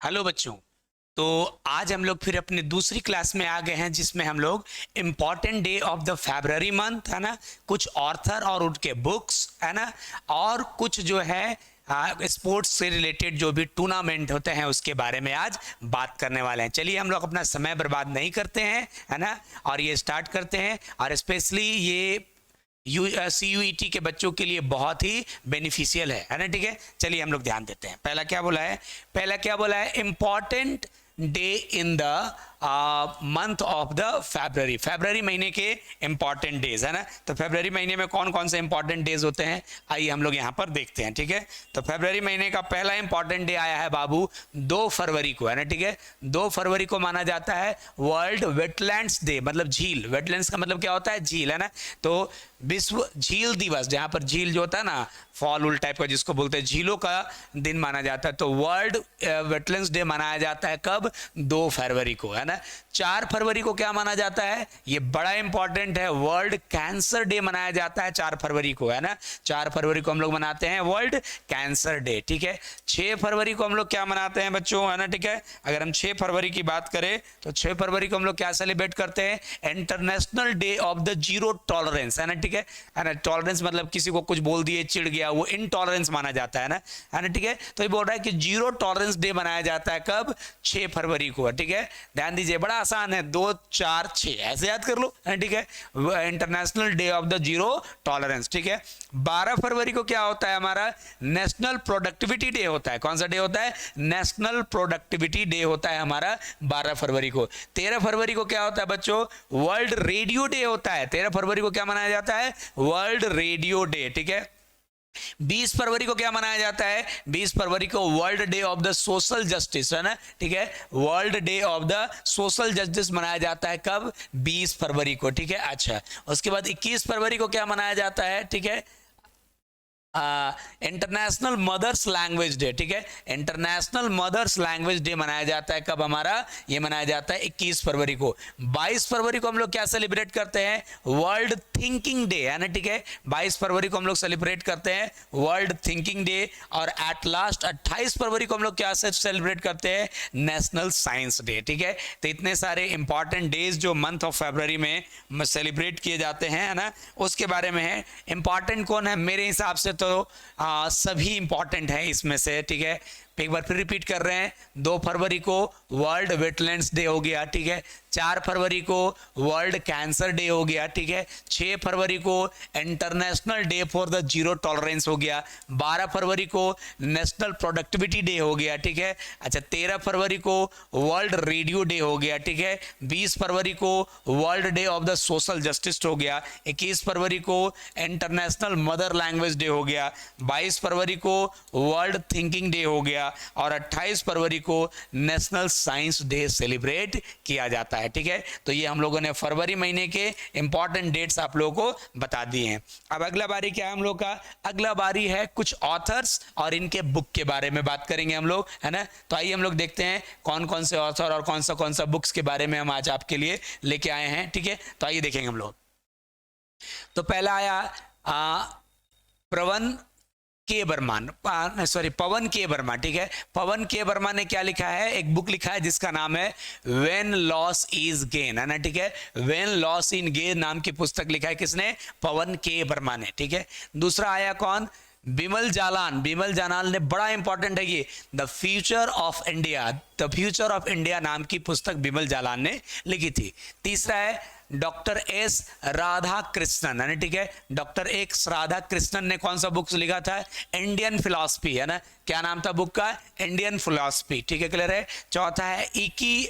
Hello बच्चों। तो आज हम लोग फिर अपने दूसरी क्लास में आ गए हैं जिसमें हम लोग important day of the February month है ना, कुछ ऑर्थर और उनके बुक्स है ना, और कुछ जो है स्पोर्ट्स से रिलेटेड जो भी टूर्नामेंट होते हैं उसके बारे में आज बात करने वाले हैं। चलिए हम लोग अपना समय बर्बाद नहीं करते हैं है ना, और ये स्टार्ट करते हैं। और स्पेशली ये CUET के बच्चों के लिए बहुत ही बेनिफिशियल है ना। ठीक है, चलिए हम लोग ध्यान देते हैं। पहला क्या बोला है, important day in the month of the February महीने के इंपॉर्टेंट डेज है ना। तो फेब्रवरी महीने में कौन कौन से इंपॉर्टेंट डेज होते हैं, आइए हम लोग यहाँ पर देखते हैं। ठीक है, तो फेब्रवरी महीने का पहला इंपॉर्टेंट डे आया है बाबू 2 फरवरी को है ना। ठीक है, 2 फरवरी को माना जाता है वर्ल्ड वेटलैंड्स डे, मतलब झील। वेटलैंड्स का मतलब क्या होता है, झील है ना। तो विश्व झील दिवस, जहाँ पर झील जो होता है ना, फॉल उल टाइप का जिसको बोलते हैं, झीलों का दिन माना जाता है। तो वर्ल्ड वेटलैंड्स डे मनाया जाता है कब, 2 फरवरी को है ना। 4 फरवरी को क्या माना जाता है, ये बड़ा इंपॉर्टेंट है, वर्ल्ड कैंसर डे मनाया जाता है 4 फरवरी को है ना। 4 फरवरी को हम लोग मनाते हैं वर्ल्ड कैंसर डे। ठीक है, 6 फरवरी को हम लोग क्या मनाते हैं बच्चों, है ना। ठीक है, अगर हम 6 फरवरी की बात करें तो 6 फरवरी को हम लोग क्या सेलिब्रेट करते हैं, international day of the zero tolerance है ना। ठीक है ना, टॉलरेंस मतलब किसी को कुछ बोल दिए चिढ़ गया, वो इनटॉलरेंस माना जाता है ना। ठीक है, तो ये बोल रहा है कि जीरो टॉलरेंस डे मनाया जाता है कब, 6 फरवरी को। ठीक है, ध्यान दीजिए, बड़ा आसान है, 2 4 6 ऐसे याद कर लो। ठीक है, international day of the zero tolerance. ठीक है, 12 फरवरी को क्या होता है, हमारा नेशनल प्रोडक्टिविटी डे होता है। कौन सा डे होता है, नेशनल प्रोडक्टिविटी डे होता है हमारा 12 फरवरी को। 13 फरवरी को क्या होता है बच्चों, वर्ल्ड रेडियो डे होता है। 13 फरवरी को क्या मनाया जाता है, वर्ल्ड रेडियो डे। ठीक है, 20 फरवरी को क्या मनाया जाता है, 20 फरवरी को world day of the social justice है ना। ठीक है, world day of the social justice मनाया जाता है कब, 20 फरवरी को। ठीक है, अच्छा, उसके बाद 21 फरवरी को क्या मनाया जाता है, ठीक है, इंटरनेशनल मदर्स लैंग्वेज डे। ठीक है, इंटरनेशनल मदर्स लैंग्वेज डे मनाया जाता है कब, हमारा ये मनाया जाता है 21 फरवरी को। 22 फरवरी को हम लोग क्या सेलिब्रेट करते हैं, वर्ल्ड थिंकिंग डे है ना। ठीक है, 22 फरवरी को हम लोग सेलिब्रेट करते हैं वर्ल्ड थिंकिंग डे। और एट लास्ट 28 फरवरी को हम लोग क्या सेलिब्रेट करते हैं, नेशनल साइंस डे। ठीक है, तो इतने सारे इंपॉर्टेंट डेज जो मंथ ऑफ फरवरी में सेलिब्रेट किए जाते हैं है ना, उसके बारे में है। इंपॉर्टेंट कौन है, मेरे हिसाब से तो सभी इंपॉर्टेंट है इसमें से। ठीक है, एक बार फिर रिपीट कर रहे हैं, 2 फरवरी को वर्ल्ड वेटलैंड्स डे हो गया। ठीक है, 4 फरवरी को वर्ल्ड कैंसर डे हो गया। ठीक है, 6 फरवरी को international day for the zero tolerance हो गया। 12 फरवरी को नेशनल प्रोडक्टिविटी डे हो गया। ठीक है, अच्छा, 13 फरवरी को वर्ल्ड रेडियो डे हो गया। ठीक है, 20 फरवरी को world day of the social justice हो गया। 21 फरवरी को इंटरनेशनल मदर लैंग्वेज डे हो गया। 22 फरवरी को वर्ल्ड थिंकिंग डे हो गया। और 28 फरवरी को नेशनल साइंस डे सेलिब्रेट किया जाता है। ठीक है, तो ये हम लोगों ने फरवरी महीने के इंपॉर्टेंट डेट्स आप लोगों को बता दिए हैं। अब अगला बारी क्या है हम लोग का, अगला बारी है कुछ ऑथर्स और इनके बुक के बारे में बात करेंगे हम लोग, है ना। तो आइए हम लोग देखते हैं कौन कौन से ऑथर और कौन सा बुक्स के बारे में हम आज आपके लिए लेके आए हैं। ठीक है, तो आइए देखेंगे हम लोग। तो पहला आया प्रवन के बर्मन, सॉरी पवन के वर्मा। ठीक है, पवन के वर्मा ने क्या लिखा है, एक बुक लिखा है जिसका नाम है व्हेन लॉस इज गेन है ना। ठीक है, व्हेन लॉस इन गेन नाम की पुस्तक लिखा है किसने, पवन के वर्मा ने। ठीक है, दूसरा आया कौन, बिमल जालान। बिमल जालान ने, बड़ा इंपॉर्टेंट है ये, the future of India, the future of India नाम की पुस्तक बिमल जालान ने लिखी थी। तीसरा है डॉक्टर एस राधा कृष्णन है ना। ठीक है, डॉक्टर एस राधा कृष्णन ने कौन सा बुक्स लिखा था, इंडियन फिलॉसफी है ना। क्या नाम था बुक का, इंडियन फिलॉसफी। ठीक है, क्लियर है। चौथा है इकी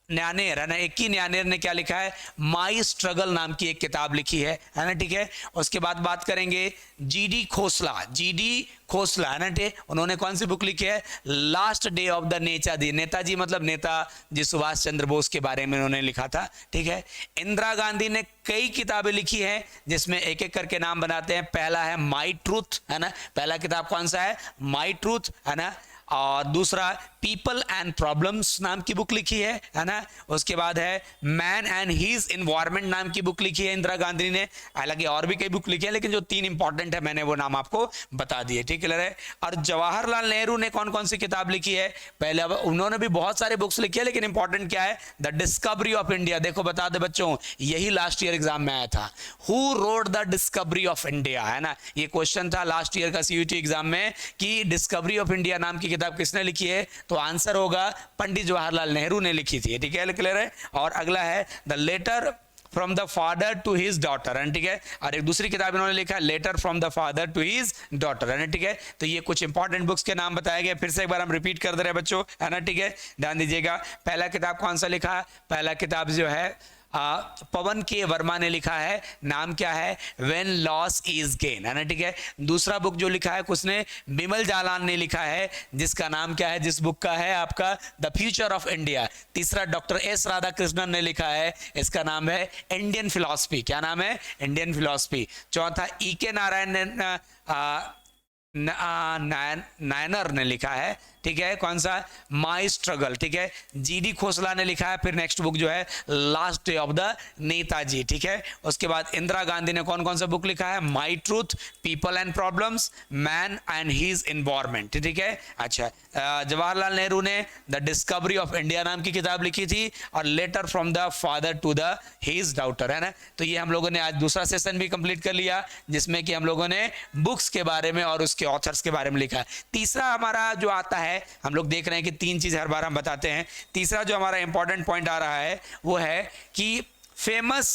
न्यानेर है ना, इक्की न्यानेर ने क्या लिखा है, माई स्ट्रगल नाम की एक किताब लिखी है ना। ठीक है, उसके बाद बात करेंगे जीडी खोसला, जीडी खोसला है ना। ठीक, उन्होंने कौन सी बुक लिखी है, last day of the Netaji, Netaji मतलब नेताजी सुभाष चंद्र बोस के बारे में उन्होंने लिखा था। ठीक है, इंदिरा गांधी ने कई किताबें लिखी हैं जिसमें एक एक करके नाम बनाते हैं। पहला है माई ट्रूथ है ना, पहला किताब कौन सा है, माई ट्रूथ है ना। और दूसरा पीपल एंड प्रॉब्लम्स नाम की बुक लिखी है ना। उसके बाद है मैन एंड हीज इन्वायरमेंट नाम की बुक लिखी है इंदिरा गांधी ने। हालांकि और भी कई बुक लिखी है, लेकिन जो 3 इंपॉर्टेंट है मैंने वो नाम आपको बता दिए, ठीक है। और जवाहरलाल नेहरू ने कौन कौन सी किताब लिखी है? पहले उन्होंने भी बहुत सारे बुक्स लिखी है, लेकिन इंपॉर्टेंट क्या है? The discovery of India. देखो बता दे बच्चों, यही लास्ट ईयर एग्जाम में आया था। Who wrote the discovery of India, है ना, ये क्वेश्चन था लास्ट ईयर का सीयूटी एग्जाम में कि डिस्कवरी ऑफ इंडिया नाम की किताब किसने लिखी है? तो आंसर होगा पंडित जवाहरलाल नेहरू ने लिखी थी, ठीक है, क्लियर है। और अगला है the letter from the father to his daughter, है ठीक है। और एक दूसरी किताब इन्होंने लिखा है letter from the father to his daughter, है ठीक है। तो ये कुछ इंपॉर्टेंट बुक्स के नाम बताए गए, फिर से एक बार हम रिपीट कर दे रहे हैं बच्चों, है ना, ठीक है। ध्यान दीजिएगा, पहला किताब कौन सा लिखा है? पहला किताब जो है पवन के वर्मा ने लिखा है, नाम क्या है? व्हेन लॉस इज गेन, है ना, ठीक है। दूसरा बुक जो लिखा है किसने? बिमल जालान ने लिखा है, जिसका नाम क्या है? जिस बुक का है आपका द फ्यूचर ऑफ इंडिया। तीसरा डॉक्टर एस राधाकृष्णन ने लिखा है, इसका नाम है इंडियन फिलॉसफी। क्या नाम है? Indian philosophy. चौथा ई के नारायण नायनर ने लिखा है, ठीक है, कौन सा? माई स्ट्रगल, ठीक है। जीडी खोसला ने लिखा है फिर नेक्स्ट बुक जो है last day of the Netaji, ठीक है। उसके बाद इंदिरा गांधी ने कौन कौन सा बुक लिखा है? My truth, people and problems, man and his environment, ठीक है। अच्छा, जवाहरलाल नेहरू ने द डिस्कवरी ऑफ इंडिया नाम की किताब लिखी थी, और letter from the father to the his daughter, है ना। तो ये हम लोगों ने आज दूसरा सेशन भी कंप्लीट कर लिया, जिसमें कि हम लोगों ने बुक्स के बारे में और उसके ऑथर्स के बारे में लिखा है। तीसरा हमारा जो आता है, हम लोग देख रहे हैं कि 3 चीज हर बार हम बताते हैं। तीसरा जो हमारा इंपॉर्टेंट पॉइंट आ रहा है वो है कि फेमस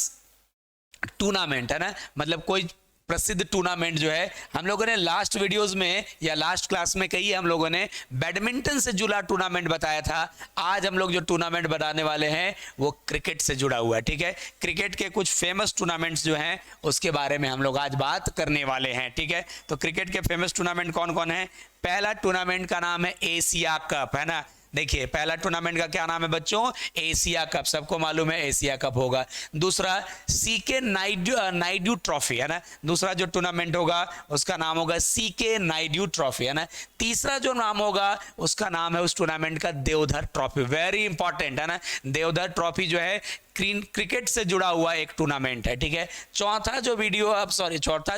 टूर्नामेंट, है ना, मतलब कोई प्रसिद्ध टूर्नामेंट जो है। हम लोगों ने लास्ट वीडियोस में या लास्ट क्लास में कही है, हम लोगों ने बैडमिंटन से जुड़ा टूर्नामेंट बताया था। आज हम लोग जो टूर्नामेंट बताने वाले हैं वो क्रिकेट से जुड़ा हुआ है, ठीक है। क्रिकेट के कुछ फेमस टूर्नामेंट्स जो हैं उसके बारे में हम लोग आज बात करने वाले हैं, ठीक है। तो क्रिकेट के फेमस टूर्नामेंट कौन कौन है? पहला टूर्नामेंट का नाम है एशिया कप, है ना। देखिए पहला टूर्नामेंट का क्या नाम है बच्चों? एशिया कप, सबको मालूम है एशिया कप होगा। दूसरा सीके नायडू ट्रॉफी, है ना, दूसरा जो टूर्नामेंट होगा उसका नाम होगा सीके नायडू ट्रॉफी, है ना। तीसरा जो नाम होगा उसका नाम है उस टूर्नामेंट का देवधर ट्रॉफी, वेरी इंपॉर्टेंट, है ना। देवधर ट्रॉफी जो है क्रिकेट से जुड़ा हुआ एक टूर्नामेंट है, ठीक है। चौथा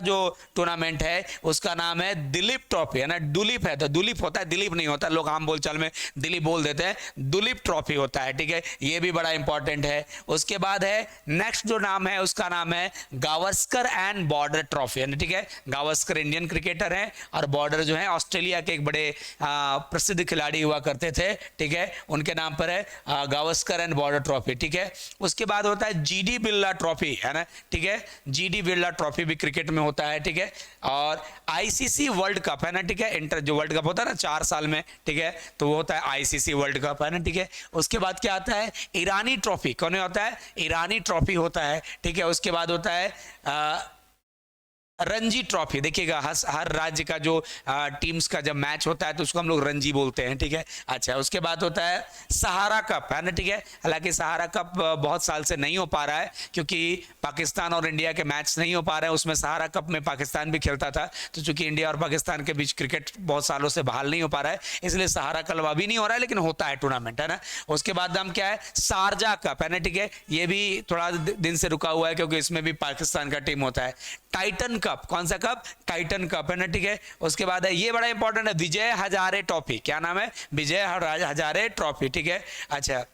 जो टूर्नामेंट है उसका नाम है दिलीप ट्रॉफी, है ना। दुलीप है तो दुलीप होता है, दिलीप नहीं होता, लोग आम बोलचाल में दिलीप बोल देते हैं, दुलीप ट्रॉफी होता है, ठीक है। ये भी बड़ा इंपॉर्टेंट है। उसके बाद है नेक्स्ट जो नाम है उसका नाम है गावस्कर एंड बॉर्डर ट्रॉफी, है ना, ठीक है। गावस्कर इंडियन क्रिकेटर है और बॉर्डर जो है ऑस्ट्रेलिया के एक बड़े प्रसिद्ध खिलाड़ी हुआ करते थे, ठीक है, उनके नाम पर है गावस्कर एंड बॉर्डर ट्रॉफी, ठीक है। उसके बाद होता है जीडी बिरला ट्रॉफी, है ना, ठीक है। जीडी बिरला ट्रॉफी भी क्रिकेट में होता है, ठीक है। और आईसीसी वर्ल्ड कप, है ना, ठीक है, इंटर जो वर्ल्ड कप होता है ना 4 साल में, ठीक है, तो वो होता है आईसीसी वर्ल्ड कप, है ना, ठीक है। उसके बाद क्या आता है? ईरानी ट्रॉफी। कौन होता है? ईरानी ट्रॉफी होता है, ठीक है। उसके बाद होता है रणजी ट्रॉफी। देखिएगा हर राज्य का जो टीम्स का जब मैच होता है तो उसको हम लोग रणजी बोलते हैं, ठीक है। अच्छा, उसके बाद होता है सहारा कप, है ना, ठीक है। हालांकि सहारा कप बहुत साल से नहीं हो पा रहा है क्योंकि पाकिस्तान और इंडिया के मैच नहीं हो पा रहे हैं। उसमें सहारा कप में पाकिस्तान भी खेलता था, तो चूंकि इंडिया और पाकिस्तान के बीच क्रिकेट बहुत सालों से बहाल नहीं हो पा रहा है, इसलिए सहारा कप अभी नहीं हो रहा है, लेकिन होता है टूर्नामेंट, है ना। उसके बाद हम क्या है? शारजा कप, है ना, ठीक है। ये भी थोड़ा दिन से रुका हुआ है क्योंकि इसमें भी पाकिस्तान का टीम होता है। टाइटन कप, कौन सा कप? टाइटन कप, है ना, ठीक है। उसके बाद है, ये बड़ा इंपॉर्टेंट है, विजय हजारे ट्रॉफी। क्या नाम है? विजय हजारे ट्रॉफी, ठीक है। अच्छा,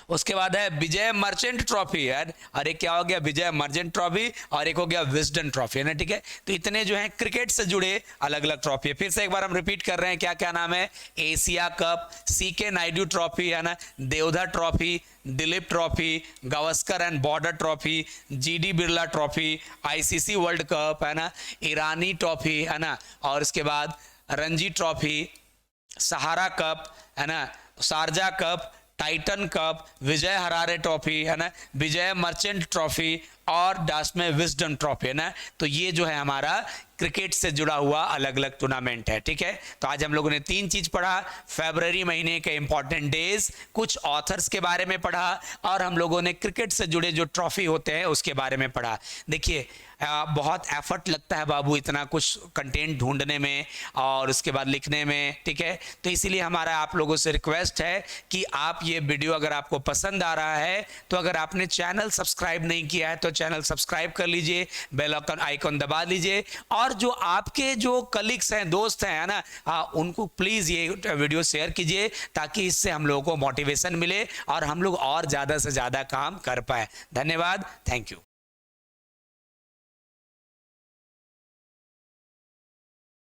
उसके बाद है विजय मर्चेंट ट्रॉफी, यार, और एक क्या हो गया? विजय मर्चेंट ट्रॉफी, और एक हो गया विजडन ट्रॉफी, है ना, ठीक है। तो इतने जो है क्रिकेट से जुड़े अलग अलग ट्रॉफी है। फिर से एक बार हम रिपीट कर रहे हैं, क्या क्या नाम है? Asia cup, CK Naidu trophy, है ना, Deodhar trophy, Dilip trophy, Gavaskar and Border trophy, GD Birla trophy, ICC world cup, है ना, ईरानी ट्रॉफी, है ना, और इसके बाद रणजी ट्रॉफी, सहारा कप, है ना, शारजा कप, टाइटन कप, विजय हरारे ट्रॉफी, है ना, विजय मर्चेंट ट्रॉफी, और लास्ट में विजडन ट्रॉफी, है ना। तो ये जो है हमारा क्रिकेट से जुड़ा हुआ अलग अलग टूर्नामेंट है। ठीक है, तो आज हम लोगों ने 3 चीज पढ़ा, फरवरी महीने के इंपॉर्टेंट डेज, कुछ ऑथर्स के बारे में पढ़ा, और हम लोगों ने क्रिकेट से जुड़े जो ट्रॉफी होते हैं उसके बारे में पढ़ा। देखिए बहुत एफर्ट लगता है बाबू इतना कुछ कंटेंट ढूंढने में और उसके बाद लिखने में। ठीक है, तो इसीलिए हमारा आप लोगों से रिक्वेस्ट है कि आप ये वीडियो अगर आपको पसंद आ रहा है तो अगर आपने चैनल सब्सक्राइब नहीं किया है तो चैनल सब्सक्राइब कर लीजिए, बेल आइकन दबा लीजिए, और जो आपके जो कलीग्स हैं, दोस्त हैं, है ना, उनको प्लीज ये वीडियो शेयर कीजिए ताकि इससे हम लोगों को मोटिवेशन मिले और हम लोग और ज्यादा से ज्यादा काम कर पाए। धन्यवाद, थैंक यू।